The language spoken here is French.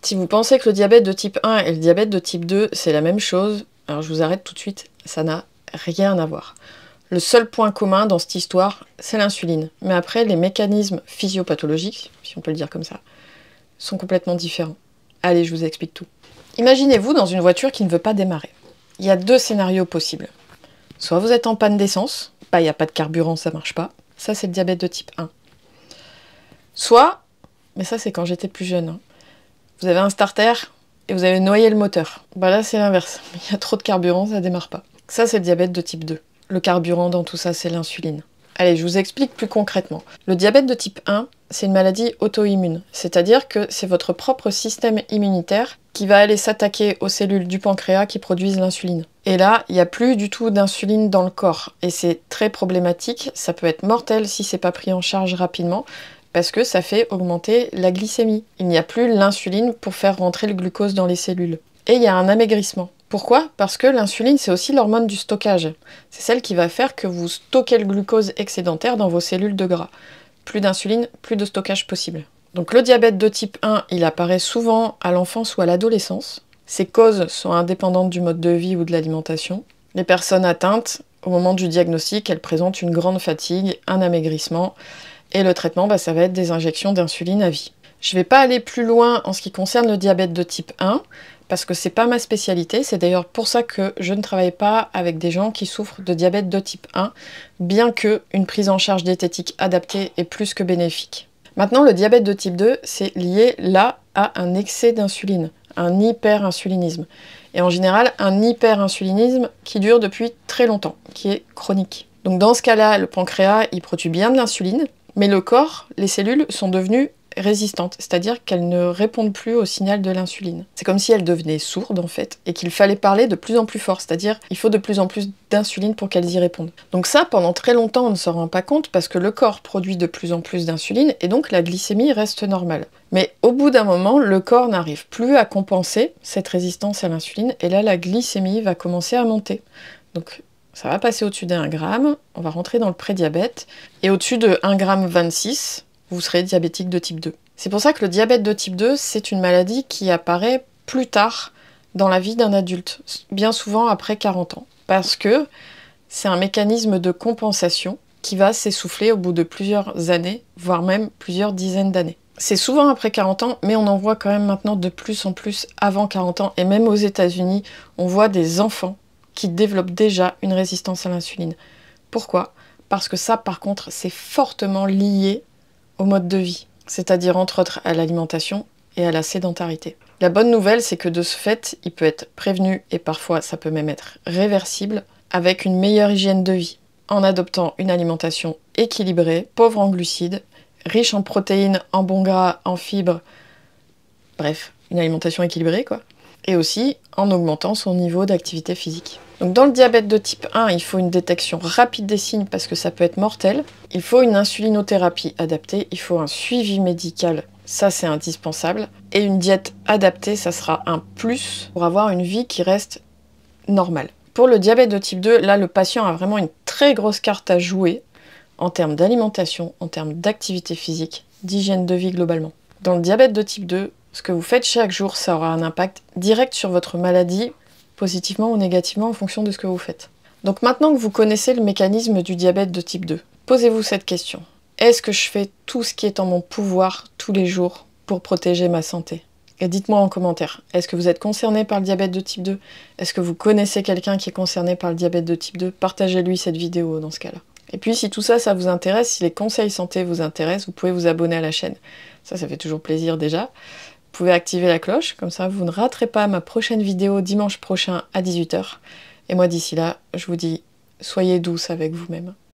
Si vous pensez que le diabète de type 1 et le diabète de type 2, c'est la même chose, alors je vous arrête tout de suite, ça n'a rien à voir. Le seul point commun dans cette histoire, c'est l'insuline. Mais après, les mécanismes physiopathologiques, si on peut le dire comme ça, sont complètement différents. Allez, je vous explique tout. Imaginez-vous dans une voiture qui ne veut pas démarrer. Il y a deux scénarios possibles. Soit vous êtes en panne d'essence, il n'y a pas de carburant, ça marche pas. Ça, c'est le diabète de type 1. Soit, mais ça c'est quand j'étais plus jeune, hein, vous avez un starter et vous avez noyé le moteur. Bah là, c'est l'inverse. Il y a trop de carburant, ça démarre pas. Ça, c'est le diabète de type 2. Le carburant dans tout ça, c'est l'insuline. Allez, je vous explique plus concrètement. Le diabète de type 1, c'est une maladie auto-immune. C'est-à-dire que c'est votre propre système immunitaire qui va aller s'attaquer aux cellules du pancréas qui produisent l'insuline. Et là, il n'y a plus du tout d'insuline dans le corps. Et c'est très problématique. Ça peut être mortel si c'est pas pris en charge rapidement, parce que ça fait augmenter la glycémie. Il n'y a plus l'insuline pour faire rentrer le glucose dans les cellules. Et il y a un amaigrissement. Pourquoi? Parce que l'insuline, c'est aussi l'hormone du stockage. C'est celle qui va faire que vous stockez le glucose excédentaire dans vos cellules de gras. Plus d'insuline, plus de stockage possible. Donc le diabète de type 1, il apparaît souvent à l'enfance ou à l'adolescence. Ses causes sont indépendantes du mode de vie ou de l'alimentation. Les personnes atteintes, au moment du diagnostic, elles présentent une grande fatigue, un amaigrissement, et le traitement, ça va être des injections d'insuline à vie. Je ne vais pas aller plus loin en ce qui concerne le diabète de type 1, parce que c'est pas ma spécialité, c'est d'ailleurs pour ça que je ne travaille pas avec des gens qui souffrent de diabète de type 1, bien que une prise en charge diététique adaptée est plus que bénéfique. Maintenant, le diabète de type 2, c'est lié là à un excès d'insuline, un hyperinsulinisme. Et en général, un hyperinsulinisme qui dure depuis très longtemps, qui est chronique. Donc dans ce cas-là, le pancréas, il produit bien de l'insuline, mais le corps, les cellules sont devenues résistantes, c'est-à-dire qu'elles ne répondent plus au signal de l'insuline. C'est comme si elles devenaient sourdes en fait, et qu'il fallait parler de plus en plus fort, c'est-à-dire il faut de plus en plus d'insuline pour qu'elles y répondent. Donc ça, pendant très longtemps, on ne s'en rend pas compte parce que le corps produit de plus en plus d'insuline, et donc la glycémie reste normale. Mais au bout d'un moment, le corps n'arrive plus à compenser cette résistance à l'insuline, et là la glycémie va commencer à monter. Donc ça va passer au-dessus d'1 gramme, on va rentrer dans le prédiabète, et au-dessus de 1,26 g, vous serez diabétique de type 2. C'est pour ça que le diabète de type 2, c'est une maladie qui apparaît plus tard dans la vie d'un adulte, bien souvent après 40 ans, parce que c'est un mécanisme de compensation qui va s'essouffler au bout de plusieurs années, voire même plusieurs dizaines d'années. C'est souvent après 40 ans, mais on en voit quand même maintenant de plus en plus avant 40 ans, et même aux États-Unis, on voit des enfants qui développent déjà une résistance à l'insuline. Pourquoi? Parce que ça, par contre, c'est fortement lié au mode de vie, c'est-à-dire entre autres à l'alimentation et à la sédentarité. La bonne nouvelle, c'est que de ce fait, il peut être prévenu et parfois ça peut même être réversible avec une meilleure hygiène de vie, en adoptant une alimentation équilibrée, pauvre en glucides, riche en protéines, en bons gras, en fibres, bref, une alimentation équilibrée quoi, et aussi en augmentant son niveau d'activité physique. Donc dans le diabète de type 1, il faut une détection rapide des signes parce que ça peut être mortel. Il faut une insulinothérapie adaptée, il faut un suivi médical, ça c'est indispensable. Et une diète adaptée, ça sera un plus pour avoir une vie qui reste normale. Pour le diabète de type 2, là le patient a vraiment une très grosse carte à jouer en termes d'alimentation, en termes d'activité physique, d'hygiène de vie globalement. Dans le diabète de type 2, ce que vous faites chaque jour, ça aura un impact direct sur votre maladie, positivement ou négativement en fonction de ce que vous faites. Donc maintenant que vous connaissez le mécanisme du diabète de type 2, posez-vous cette question. Est-ce que je fais tout ce qui est en mon pouvoir tous les jours pour protéger ma santé? Et dites-moi en commentaire, est-ce que vous êtes concerné par le diabète de type 2? Est-ce que vous connaissez quelqu'un qui est concerné par le diabète de type 2? Partagez-lui cette vidéo dans ce cas-là. Et puis si tout ça, ça vous intéresse, si les conseils santé vous intéressent, vous pouvez vous abonner à la chaîne. Ça fait toujours plaisir déjà. Vous pouvez activer la cloche, comme ça vous ne raterez pas ma prochaine vidéo dimanche prochain à 18 h. Et moi d'ici là, je vous dis, soyez douce avec vous-même.